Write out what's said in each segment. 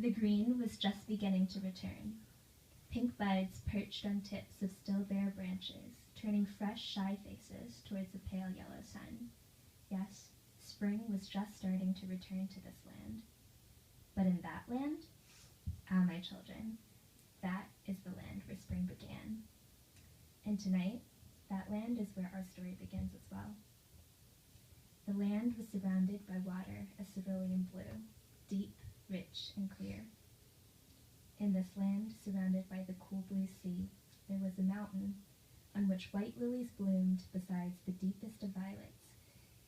The green was just beginning to return. Pink buds perched on tips of still bare branches, turning fresh, shy faces towards the pale yellow sun. Yes, spring was just starting to return to this land. But in that land, my children, that is the land where spring began. And tonight, that land is where our story begins as well. The land was surrounded by water a cerulean blue, deep, rich, and clear. In this land, surrounded by the cool blue sea, there was a mountain on which white lilies bloomed beside the deepest of violets,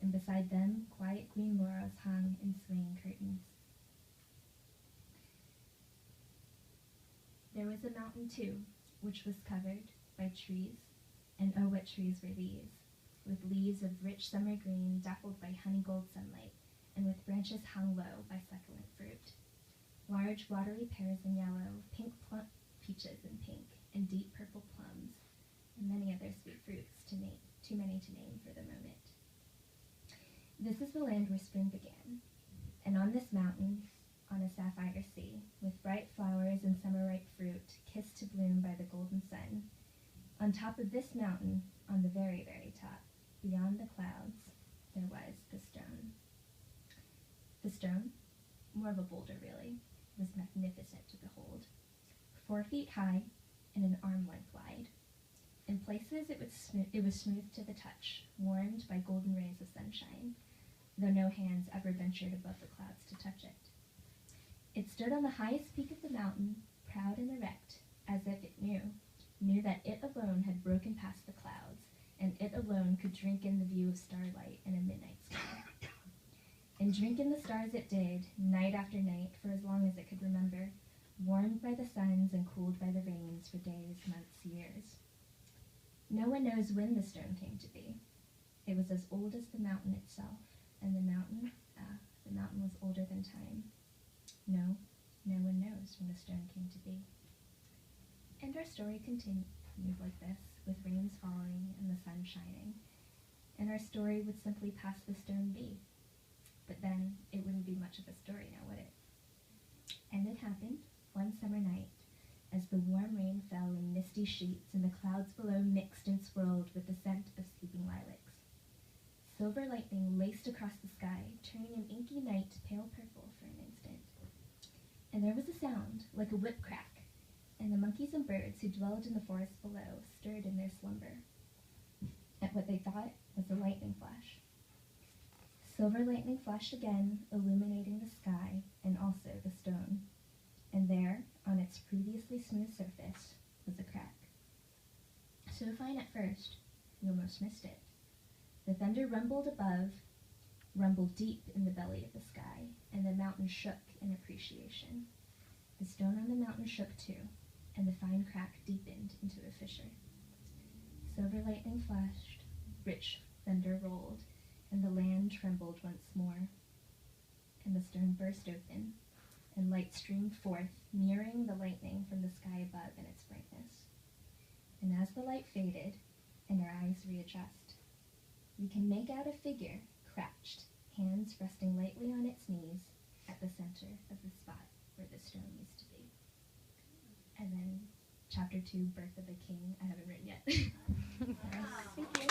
and beside them quiet green laurels hung in swaying curtains. There was a mountain, too, which was covered by trees, and oh, what trees were these, with leaves of rich summer green dappled by honey-gold sunlight, and with branches hung low by succulent fruit. Large, watery pears in yellow, pink peaches in pink, and deep purple plums, and many other sweet fruits too many to name for the moment. This is the land where spring began, and on this mountain, on a sapphire sea, with bright flowers and summer-ripe fruit, kissed to bloom by the golden sun, on top of this mountain, on the very, very top, beyond the clouds, there was the stone. The stone, more of a boulder really, was magnificent to behold. 4 feet high and an arm length wide. In places it was smooth to the touch, warmed by golden rays of sunshine, though no hands ever ventured above the clouds to touch it. It stood on the highest peak of the mountain, proud and erect, as if it knew that it alone had broken past the clouds, and it alone could drink in the view of starlight in a midnight sky. And drink in the stars it did, night after night, for as long as it could remember, warmed by the suns and cooled by the rains for days, months, years. No one knows when the stone came to be. It was as old as the mountain itself, and the mountain was older than time. No one knows when the stone came to be. And our story continued like this, with rains falling and the sun shining, and our story would simply pass the stone be. But then it wouldn't be much of a story now, would it? And it happened one summer night, as the warm rain fell in misty sheets and the clouds below mixed and swirled with the scent of sleeping lilacs. Silver lightning laced across the sky, turning an inky night pale purple for an instant. And there was a sound, like a whip crack, and the monkeys and birds who dwelled in the forest below stirred in their slumber at what they thought was a lightning flash. Silver lightning flashed again, illuminating the sky and also the stone. And there, on its previously smooth surface, was a crack. So fine at first, you almost missed it. The thunder rumbled above, rumbled deep in the belly of the sky, and the mountain shook in appreciation. The stone on the mountain shook too, and the fine crack deepened into a fissure. Silver lightning flashed, rich thunder rolled, and the land trembled once more. And the stone burst open, and light streamed forth, mirroring the lightning from the sky above in its brightness. And as the light faded, and our eyes readjust, we can make out a figure crouched, hands resting lightly on its knees at the center of the spot where the stone used to be. And then Chapter 2, Birth of a King, I haven't written yet. Thank you.